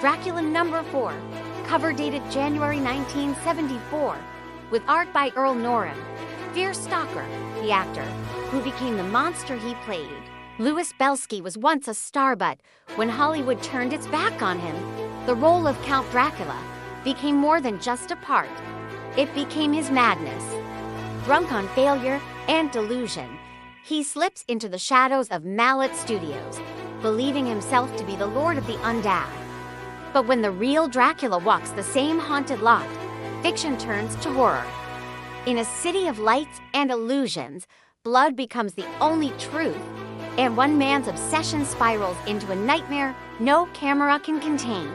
Dracula #4, cover dated January 1974, with art by Earl Norham, fierce stalker, the actor, who became the monster he played. Louis Belsky was once a star, but when Hollywood turned its back on him, the role of Count Dracula became more than just a part. It became his madness. Drunk on failure and delusion, he slips into the shadows of Mallet Studios, believing himself to be the lord of the undead. But when the real Dracula walks the same haunted lot, fiction turns to horror. In a city of lights and illusions, blood becomes the only truth, and one man's obsession spirals into a nightmare no camera can contain.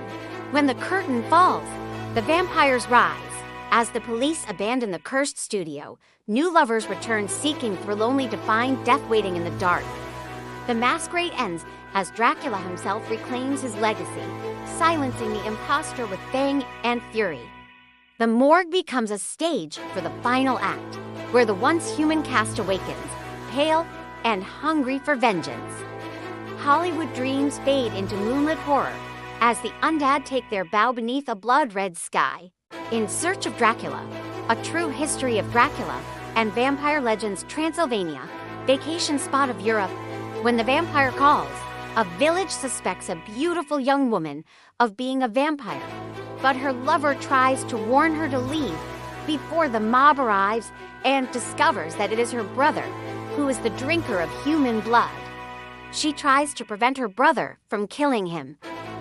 When the curtain falls, the vampires rise. As the police abandon the cursed studio, new lovers return seeking thrill only to find death waiting in the dark. The masquerade ends as Dracula himself reclaims his legacy, silencing the imposter with bang and fury. The morgue becomes a stage for the final act, where the once human cast awakens, pale and hungry for vengeance. Hollywood dreams fade into moonlit horror as the undead take their bow beneath a blood-red sky. In Search of Dracula, a true history of Dracula and vampire legends. Transylvania, vacation spot of Europe. When the vampire calls, a village suspects a beautiful young woman of being a vampire, but her lover tries to warn her to leave before the mob arrives and discovers that it is her brother, who is the drinker of human blood. She tries to prevent her brother from killing him,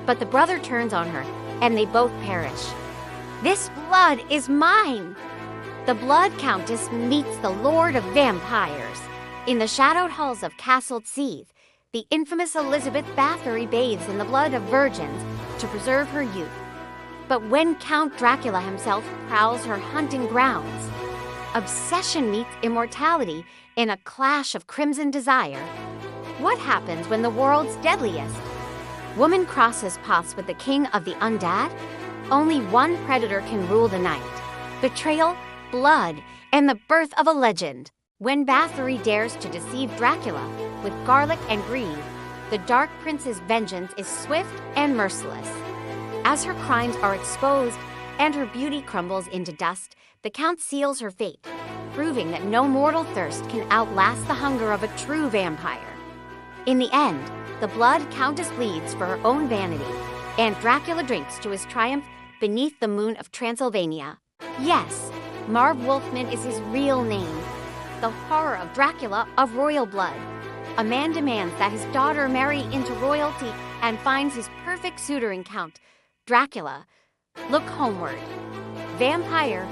but the brother turns on her and they both perish. This blood is mine! The Blood Countess meets the Lord of Vampires. In the shadowed halls of Castle Seath, the infamous Elizabeth Bathory bathes in the blood of virgins to preserve her youth. But when Count Dracula himself prowls her hunting grounds, obsession meets immortality in a clash of crimson desire. What happens when the world's deadliest woman crosses paths with the king of the undead? Only one predator can rule the night. Betrayal, blood, and the birth of a legend. When Bathory dares to deceive Dracula with garlic and greed, the Dark Prince's vengeance is swift and merciless. As her crimes are exposed and her beauty crumbles into dust, the Count seals her fate, proving that no mortal thirst can outlast the hunger of a true vampire. In the end, the Blood Countess bleeds for her own vanity, and Dracula drinks to his triumph beneath the moon of Transylvania. Yes, Marv Wolfman is his real name. The horror of Dracula of royal blood. A man demands that his daughter marry into royalty and finds his perfect suitor in Count Dracula. Look homeward. Vampire,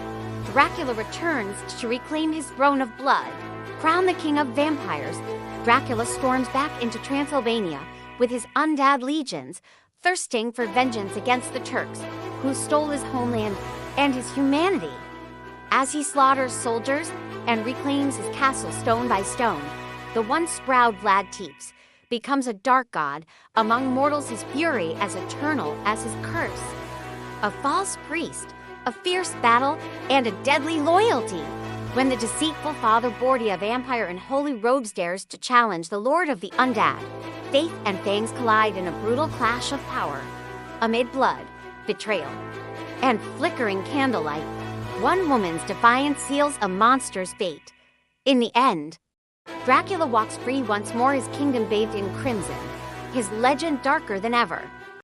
Dracula returns to reclaim his throne of blood. Crowned the king of vampires, Dracula storms back into Transylvania with his undead legions, thirsting for vengeance against the Turks, who stole his homeland and his humanity. As he slaughters soldiers and reclaims his castle stone by stone, the once proud Vlad Tepes becomes a dark god among mortals, his fury as eternal as his curse. A false priest, a fierce battle, and a deadly loyalty. When the deceitful Father Bordia vampire in holy robes dares to challenge the Lord of the Undead, faith and fangs collide in a brutal clash of power. Amid blood, betrayal, and flickering candlelight, one woman's defiance seals a monster's fate. In the end, Dracula walks free once more, his kingdom bathed in crimson, his legend darker than ever.